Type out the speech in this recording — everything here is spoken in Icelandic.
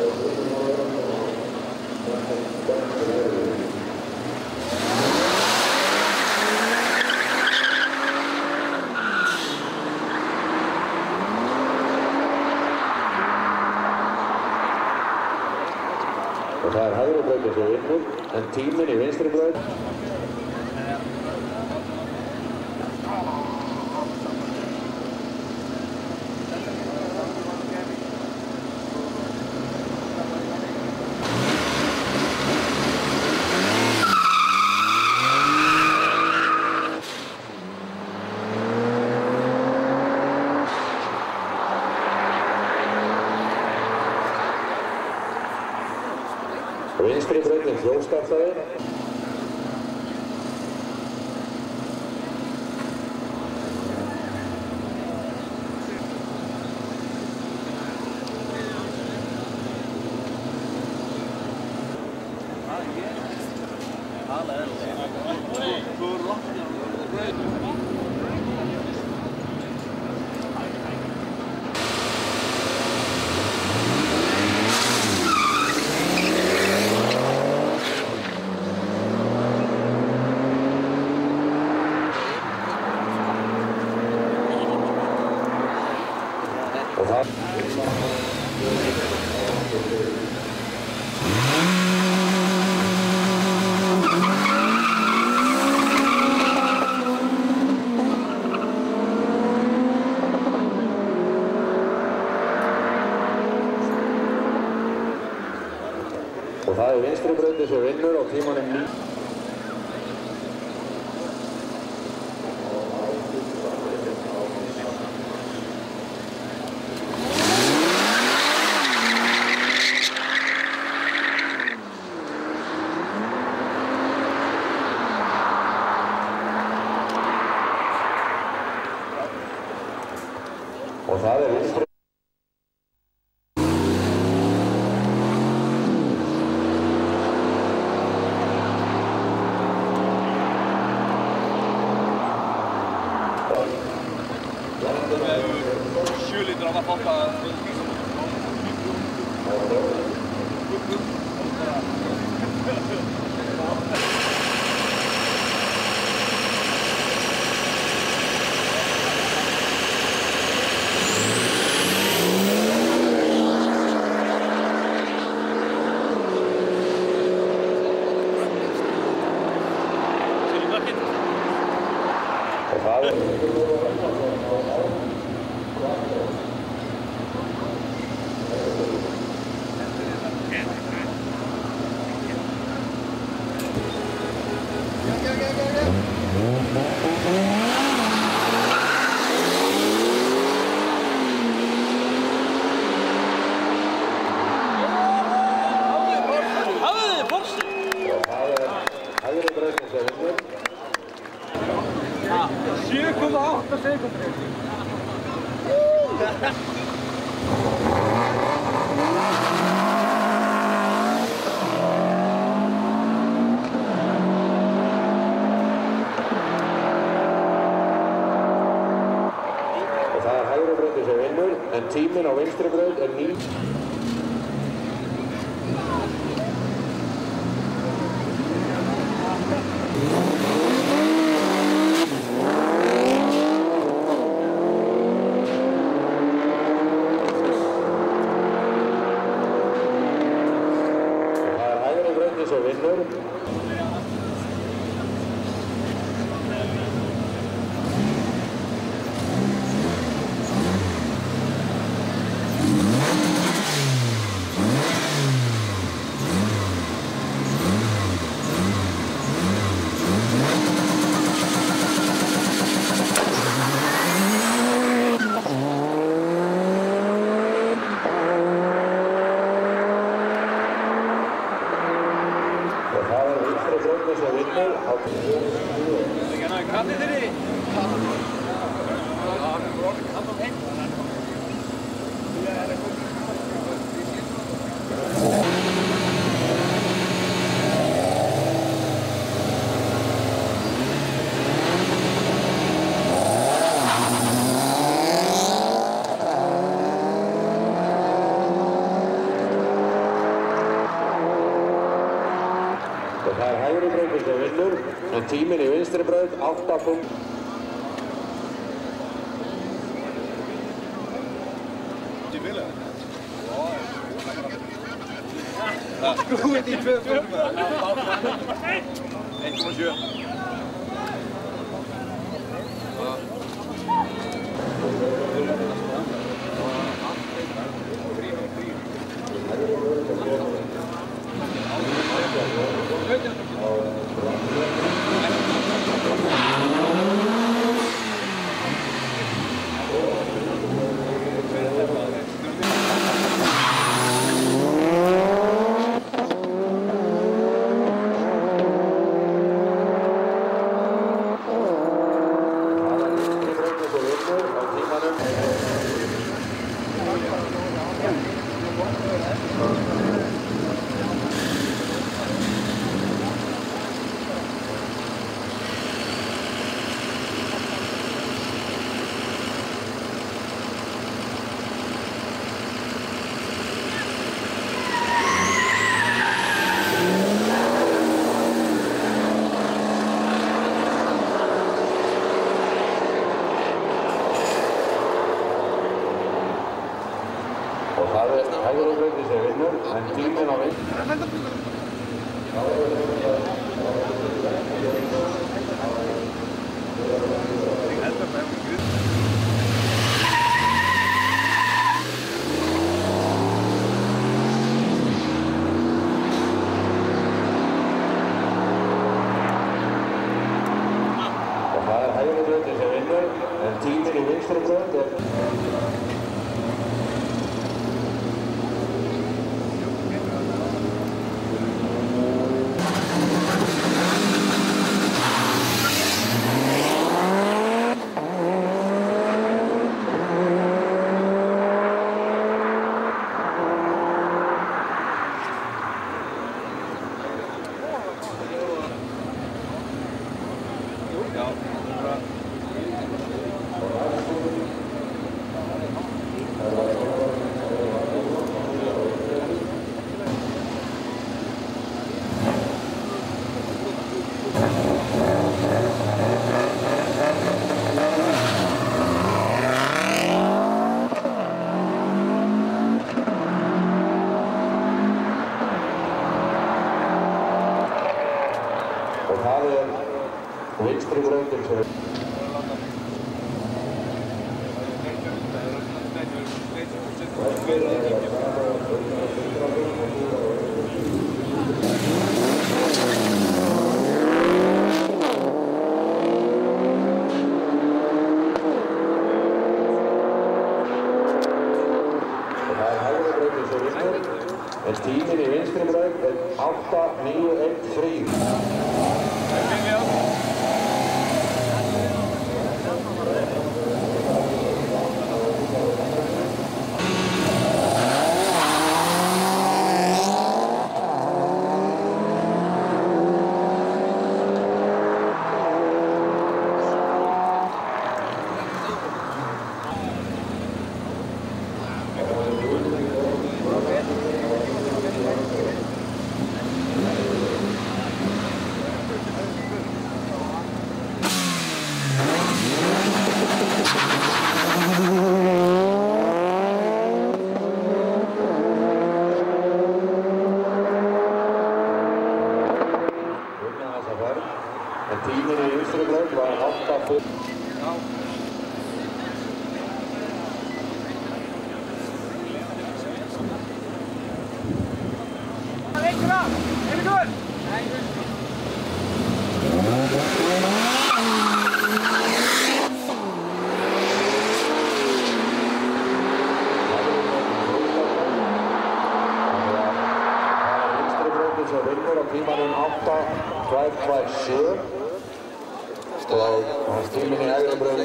Og það hægri brautin sem vinnur, en tíminn í vinstri braut. Vinstri brautin þjóðstartaði. Og það vinstri brautin sem vinnur á tímanum 9. Og það vinstri. Hægri brautin sem vinnur. 7,8 sekúndur. Og það hægri brautin sem vinnur, en tíminn á vinstri braut 9. Sem vinnur. Það hægri brautin sem vinnur, en tíminn í vinstri braut 8 punkt. Goed die 2 punten. 1,7. Og það hægri brautin sem vinnur, en tíminn á vinstri. Og það hægri brautin sem vinnur, en tíminn í vinstri braut. Og það vinstri brautin sem en tíminn í vinstri braut 8-9-1-3. En tíminn í vinstri braut var 8-5. Vinstri brautin sem vinnur á tímanum 8-2-2-7. Og hans tíminn í hægri braut